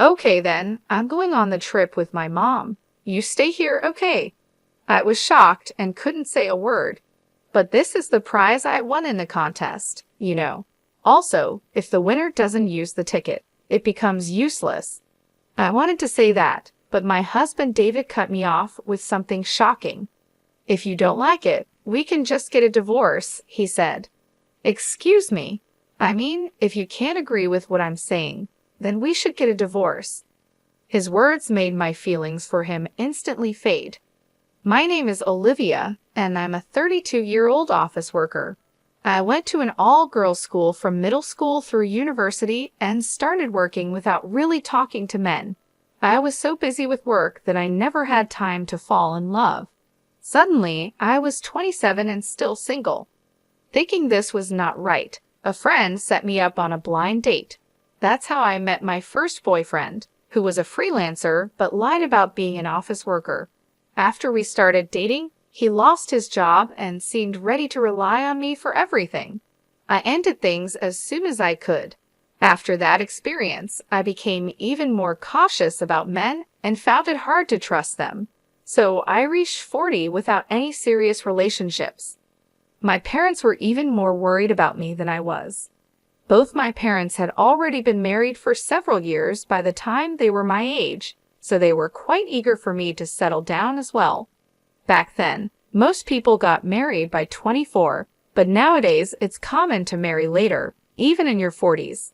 Okay then, I'm going on the trip with my mom. You stay here, okay? I was shocked and couldn't say a word. But this is the prize I won in the contest, you know. Also, if the winner doesn't use the ticket, it becomes useless. I wanted to say that, but my husband David cut me off with something shocking. If you don't like it, we can just get a divorce, he said. Excuse me. I mean, if you can't agree with what I'm saying, then we should get a divorce. His words made my feelings for him instantly fade. My name is Olivia, and I'm a 32-year-old office worker. I went to an all-girls school from middle school through university and started working without really talking to men. I was so busy with work that I never had time to fall in love. Suddenly, I was 27 and still single. Thinking this was not right, a friend set me up on a blind date. That's how I met my first boyfriend, who was a freelancer but lied about being an office worker. After we started dating, he lost his job and seemed ready to rely on me for everything. I ended things as soon as I could. After that experience, I became even more cautious about men and found it hard to trust them. So I reached 40 without any serious relationships. My parents were even more worried about me than I was. Both my parents had already been married for several years by the time they were my age, so they were quite eager for me to settle down as well. Back then, most people got married by 24, but nowadays it's common to marry later, even in your 40s.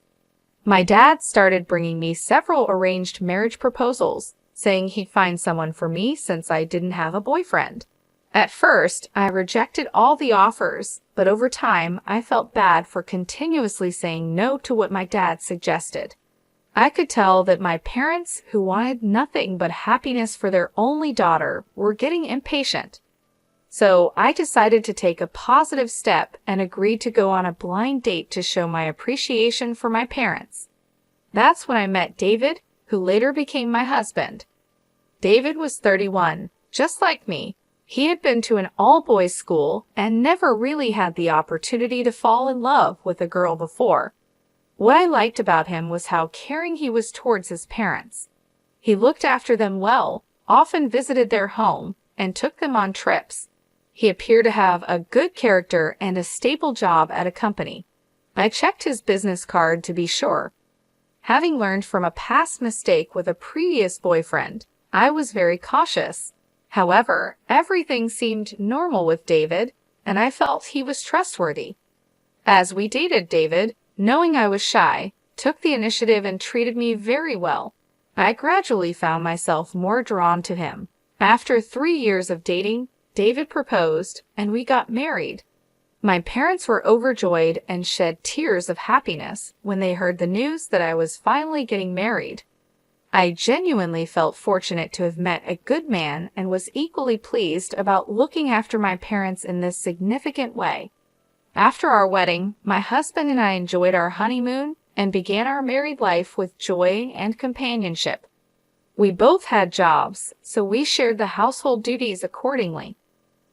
My dad started bringing me several arranged marriage proposals, saying he'd find someone for me since I didn't have a boyfriend. At first, I rejected all the offers, but over time, I felt bad for continuously saying no to what my dad suggested. I could tell that my parents, who wanted nothing but happiness for their only daughter, were getting impatient. So I decided to take a positive step and agreed to go on a blind date to show my appreciation for my parents. That's when I met David, who later became my husband. David was 31, just like me. He had been to an all-boys school and never really had the opportunity to fall in love with a girl before. What I liked about him was how caring he was towards his parents. He looked after them well, often visited their home, and took them on trips. He appeared to have a good character and a stable job at a company. I checked his business card to be sure. Having learned from a past mistake with a previous boyfriend, I was very cautious. However, everything seemed normal with David, and I felt he was trustworthy. As we dated, David, knowing I was shy, took the initiative and treated me very well. I gradually found myself more drawn to him. After 3 years of dating, David proposed, and we got married. My parents were overjoyed and shed tears of happiness when they heard the news that I was finally getting married. I genuinely felt fortunate to have met a good man and was equally pleased about looking after my parents in this significant way. After our wedding, my husband and I enjoyed our honeymoon and began our married life with joy and companionship. We both had jobs, so we shared the household duties accordingly.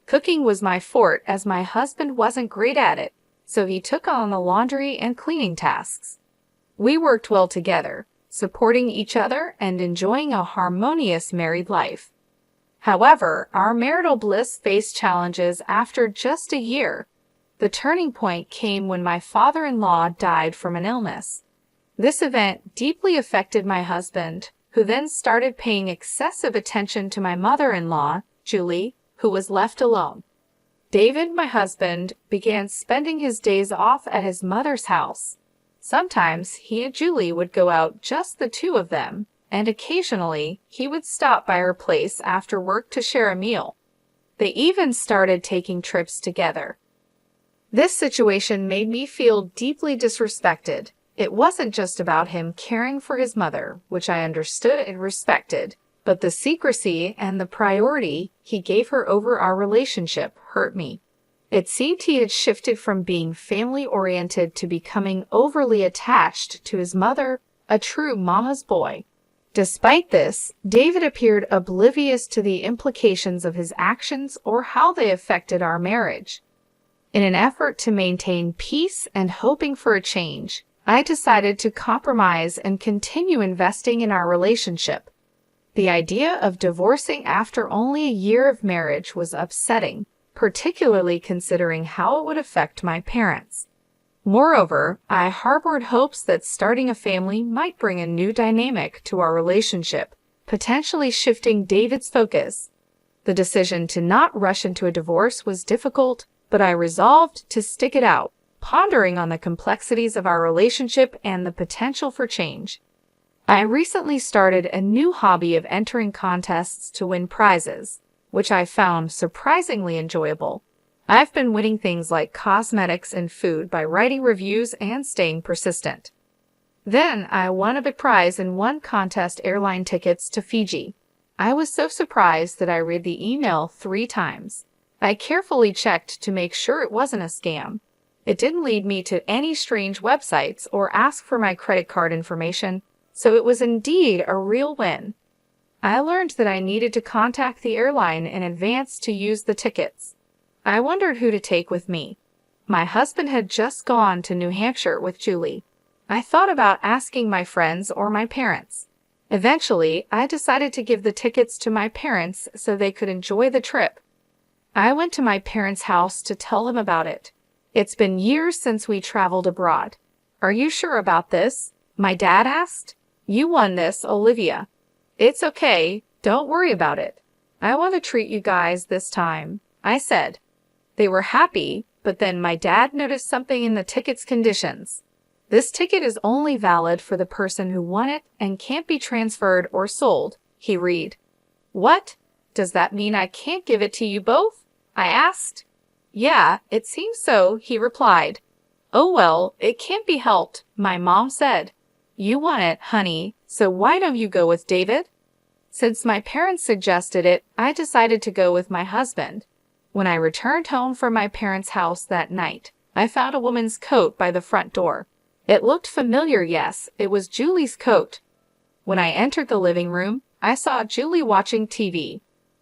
Cooking was my forte as my husband wasn't great at it, so he took on the laundry and cleaning tasks. We worked well together, supporting each other and enjoying a harmonious married life. However, our marital bliss faced challenges after just a year. The turning point came when my father-in-law died from an illness. This event deeply affected my husband, who then started paying excessive attention to my mother-in-law, Julie, who was left alone. David, my husband, began spending his days off at his mother's house. Sometimes he and Julie would go out, just the two of them, and occasionally he would stop by her place after work to share a meal. They even started taking trips together. This situation made me feel deeply disrespected. It wasn't just about him caring for his mother, which I understood and respected, but the secrecy and the priority he gave her over our relationship hurt me. It seemed he had shifted from being family-oriented to becoming overly attached to his mother, a true mama's boy. Despite this, David appeared oblivious to the implications of his actions or how they affected our marriage. In an effort to maintain peace and hoping for a change, I decided to compromise and continue investing in our relationship. The idea of divorcing after only a year of marriage was upsetting, particularly considering how it would affect my parents. Moreover, I harbored hopes that starting a family might bring a new dynamic to our relationship, potentially shifting David's focus. The decision to not rush into a divorce was difficult, but I resolved to stick it out, pondering on the complexities of our relationship and the potential for change. I recently started a new hobby of entering contests to win prizes, which I found surprisingly enjoyable. I've been winning things like cosmetics and food by writing reviews and staying persistent. Then I won a big prize in one contest: airline tickets to Fiji. I was so surprised that I read the email 3 times. I carefully checked to make sure it wasn't a scam. It didn't lead me to any strange websites or ask for my credit card information, so it was indeed a real win. I learned that I needed to contact the airline in advance to use the tickets. I wondered who to take with me. My husband had just gone to New Hampshire with Julie. I thought about asking my friends or my parents. Eventually, I decided to give the tickets to my parents so they could enjoy the trip. I went to my parents' house to tell them about it. It's been years since we traveled abroad. "Are you sure about this?" my dad asked. "You won this, Olivia." "It's okay. Don't worry about it. I want to treat you guys this time," I said. They were happy, but then my dad noticed something in the ticket's conditions. "This ticket is only valid for the person who won it and can't be transferred or sold," he read. "What? Does that mean I can't give it to you both?" I asked. "Yeah, it seems so," he replied. "Oh well, it can't be helped," my mom said. "You won it, honey, so why don't you go with David?" Since my parents suggested it, I decided to go with my husband. When I returned home from my parents' house that night, I found a woman's coat by the front door. It looked familiar, yes, it was Julie's coat. When I entered the living room, I saw Julie watching TV.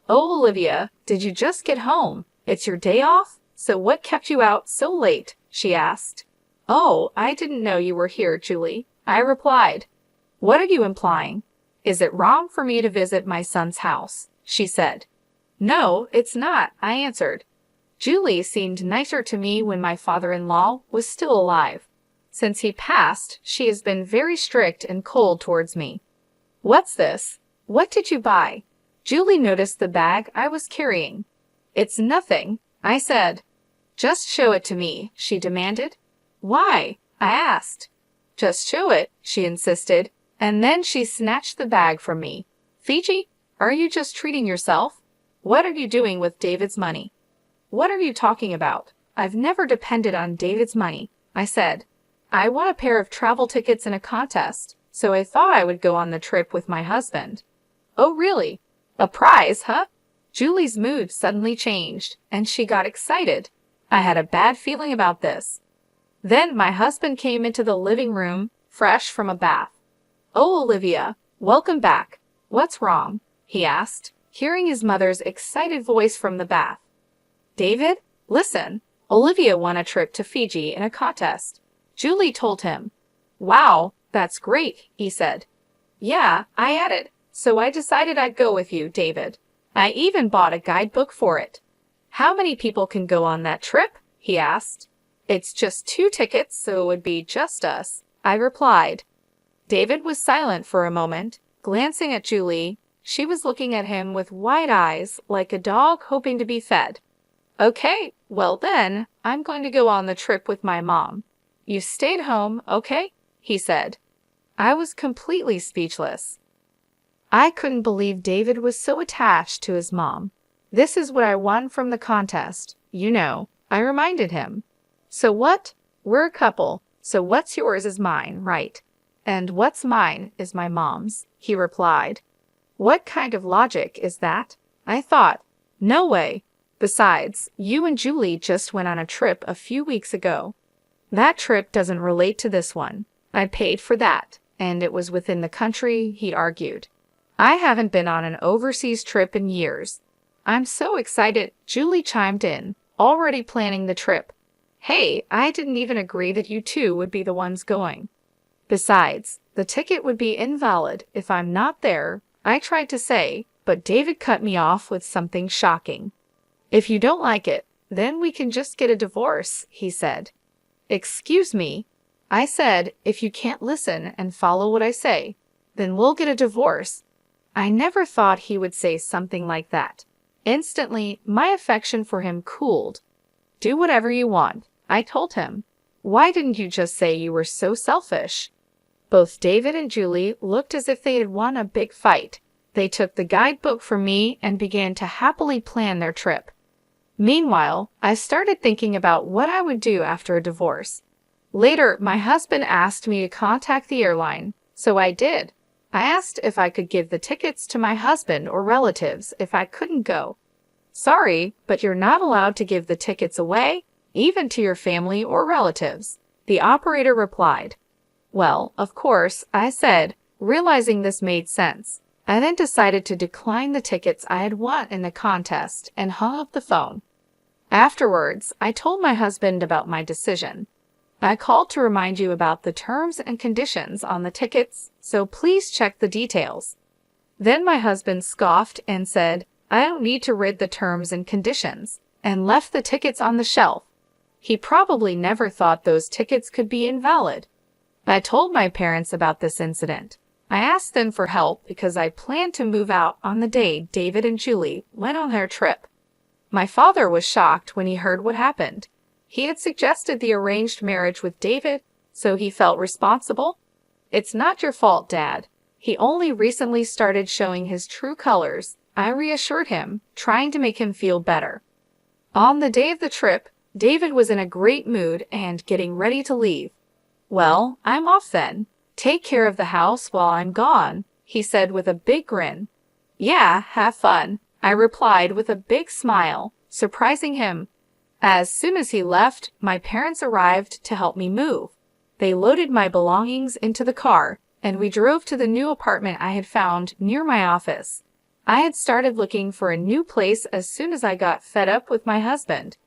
"Oh, Olivia, did you just get home? It's your day off? So what kept you out so late?" she asked. "Oh, I didn't know you were here, Julie," I replied. "What are you implying? Is it wrong for me to visit my son's house?" she said. "No, it's not," I answered. "Julie seemed nicer to me when my father-in-law was still alive. Since he passed, she has been very strict and cold towards me." "What's this? What did you buy?" Julie noticed the bag I was carrying. "It's nothing," I said. "Just show it to me," she demanded. "Why?" I asked. "Just show it," she insisted, and then she snatched the bag from me. "Fiji, are you just treating yourself? What are you doing with David's money?" "What are you talking about? I've never depended on David's money," I said. "I won a pair of travel tickets in a contest, so I thought I would go on the trip with my husband." "Oh, really? A prize, huh?" Julie's mood suddenly changed, and she got excited. I had a bad feeling about this. Then my husband came into the living room, fresh from a bath. "Oh, Olivia, welcome back. What's wrong?" he asked, hearing his mother's excited voice from the bath. "David, listen. Olivia won a trip to Fiji in a contest," Julie told him. "Wow, that's great," he said. "Yeah, I added, so I decided I'd go with you, David. I even bought a guidebook for it." "How many people can go on that trip?" he asked. "It's just 2 tickets, so it would be just us," I replied. David was silent for a moment, glancing at Julie. She was looking at him with wide eyes, like a dog hoping to be fed. "Okay, well then, I'm going to go on the trip with my mom. You stayed home, okay?" he said. I was completely speechless. I couldn't believe David was so attached to his mom. "This is what I won from the contest, you know," I reminded him. "So what? We're a couple, so what's yours is mine, right? And what's mine is my mom's," he replied. What kind of logic is that? I thought. No way. Besides, you and Julie just went on a trip a few weeks ago. That trip doesn't relate to this one. I paid for that, and it was within the country, he argued. I haven't been on an overseas trip in years. I'm so excited, Julie chimed in, already planning the trip. Hey, I didn't even agree that you two would be the ones going. Besides, the ticket would be invalid if I'm not there, I tried to say, but David cut me off with something shocking. If you don't like it, then we can just get a divorce, he said. Excuse me? I said, if you can't listen and follow what I say, then we'll get a divorce. I never thought he would say something like that. Instantly, my affection for him cooled. Do whatever you want, I told him. Why didn't you just say you were so selfish? Both David and Julie looked as if they had won a big fight. They took the guidebook from me and began to happily plan their trip. Meanwhile, I started thinking about what I would do after a divorce. Later, my husband asked me to contact the airline, so I did. I asked if I could give the tickets to my husband or relatives if I couldn't go. Sorry, but you're not allowed to give the tickets away, even to your family or relatives, the operator replied. Well, of course, I said, realizing this made sense. I then decided to decline the tickets I had won in the contest and hung up the phone. Afterwards, I told my husband about my decision. I called to remind you about the terms and conditions on the tickets, so please check the details. Then my husband scoffed and said, I don't need to read the terms and conditions, and left the tickets on the shelf. He probably never thought those tickets could be invalid. I told my parents about this incident. I asked them for help because I planned to move out on the day David and Julie went on their trip. My father was shocked when he heard what happened. He had suggested the arranged marriage with David, so he felt responsible. It's not your fault, Dad. He only recently started showing his true colors, I reassured him, trying to make him feel better. On the day of the trip, David was in a great mood and getting ready to leave. Well, I'm off then. Take care of the house while I'm gone, he said with a big grin. Yeah, have fun, I replied with a big smile, surprising him. As soon as he left, my parents arrived to help me move. They loaded my belongings into the car, and we drove to the new apartment I had found near my office. I had started looking for a new place as soon as I got fed up with my husband.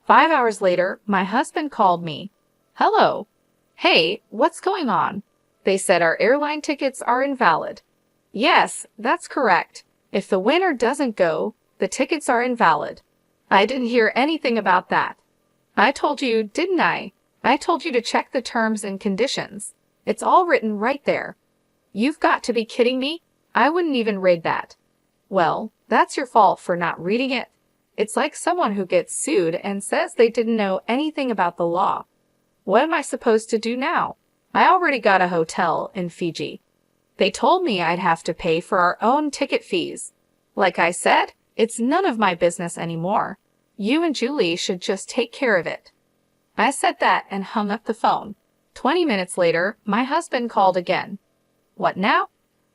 5 hours later, my husband called me. Hello. Hey, what's going on? They said our airline tickets are invalid. Yes, that's correct. If the winner doesn't go, the tickets are invalid. I didn't hear anything about that. I told you, didn't I? I told you to check the terms and conditions. It's all written right there. You've got to be kidding me. I wouldn't even read that. Well, that's your fault for not reading it. It's like someone who gets sued and says they didn't know anything about the law. What am I supposed to do now? I already got a hotel in Fiji. They told me I'd have to pay for our own ticket fees. Like I said, it's none of my business anymore. You and Julie should just take care of it. I said that and hung up the phone. 20 minutes later, my husband called again. What now?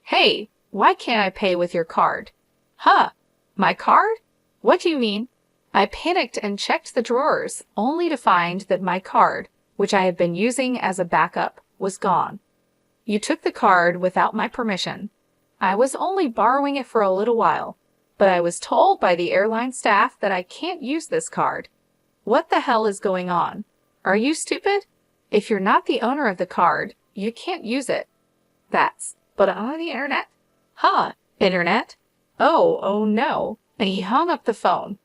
Hey, why can't I pay with your card? Huh? My card? What do you mean? I panicked and checked the drawers, only to find that my card, which I had been using as a backup, was gone. You took the card without my permission. I was only borrowing it for a little while, but I was told by the airline staff that I can't use this card. What the hell is going on? Are you stupid? If you're not the owner of the card, you can't use it. But on the internet? Huh, internet? Oh no. And he hung up the phone.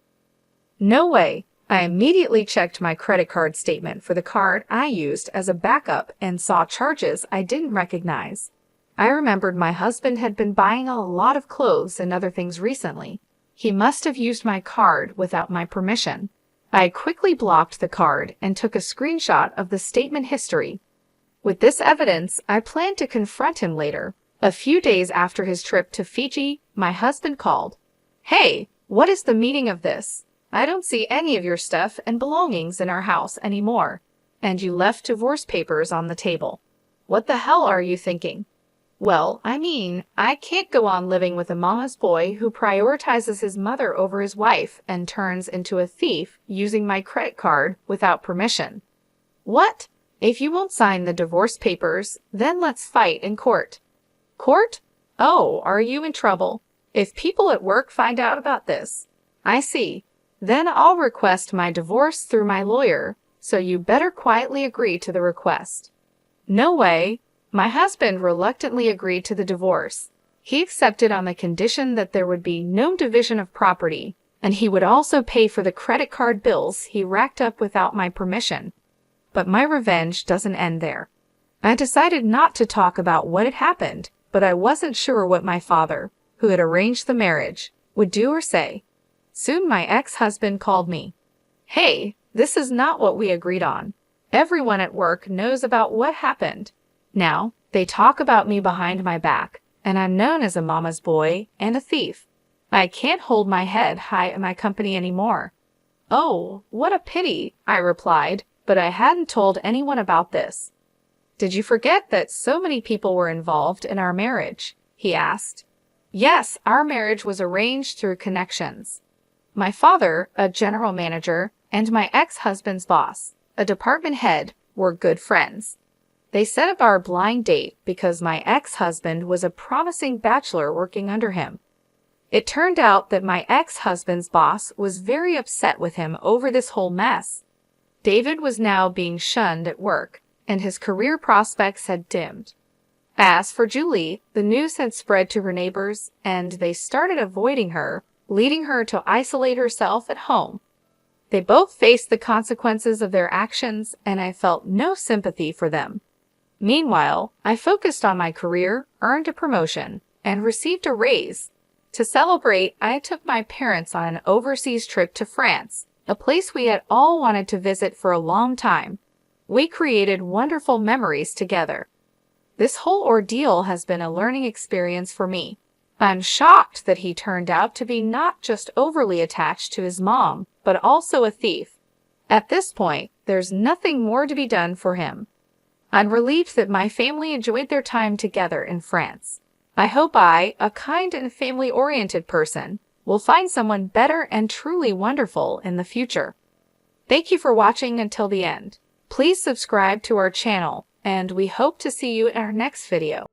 No way. I immediately checked my credit card statement for the card I used as a backup and saw charges I didn't recognize. I remembered my husband had been buying a lot of clothes and other things recently. He must have used my card without my permission. I quickly blocked the card and took a screenshot of the statement history. With this evidence, I planned to confront him later. A few days after his trip to Fiji, my husband called. Hey, what is the meaning of this? I don't see any of your stuff and belongings in our house anymore, and you left divorce papers on the table. What the hell are you thinking? Well, I can't go on living with a mama's boy who prioritizes his mother over his wife and turns into a thief using my credit card without permission. What? If you won't sign the divorce papers, then let's fight in court. Court? Oh, are you in trouble? If people at work find out about this. I see. Then I'll request my divorce through my lawyer, so you better quietly agree to the request. No way. My husband reluctantly agreed to the divorce. He accepted on the condition that there would be no division of property, and he would also pay for the credit card bills he racked up without my permission. But my revenge doesn't end there. I decided not to talk about what had happened, but I wasn't sure what my father, who had arranged the marriage, would do or say. Soon my ex-husband called me. "Hey, this is not what we agreed on. Everyone at work knows about what happened. Now, they talk about me behind my back, and I'm known as a mama's boy and a thief. I can't hold my head high in my company anymore." "Oh, what a pity," I replied, but I hadn't told anyone about this. "Did you forget that so many people were involved in our marriage?" he asked. "Yes, our marriage was arranged through connections. My father, a general manager, and my ex-husband's boss, a department head, were good friends. They set up our blind date because my ex-husband was a promising bachelor working under him. It turned out that my ex-husband's boss was very upset with him over this whole mess. David was now being shunned at work, and his career prospects had dimmed. As for Julie, the news had spread to her neighbors, and they started avoiding her, leading her to isolate herself at home. They both faced the consequences of their actions, and I felt no sympathy for them. Meanwhile, I focused on my career, earned a promotion, and received a raise. To celebrate, I took my parents on an overseas trip to France, a place we had all wanted to visit for a long time. We created wonderful memories together. This whole ordeal has been a learning experience for me. I'm shocked that he turned out to be not just overly attached to his mom, but also a thief. At this point, there's nothing more to be done for him. I'm relieved that my family enjoyed their time together in France. I hope I, a kind and family-oriented person, will find someone better and truly wonderful in the future. Thank you for watching until the end. Please subscribe to our channel, and we hope to see you in our next video.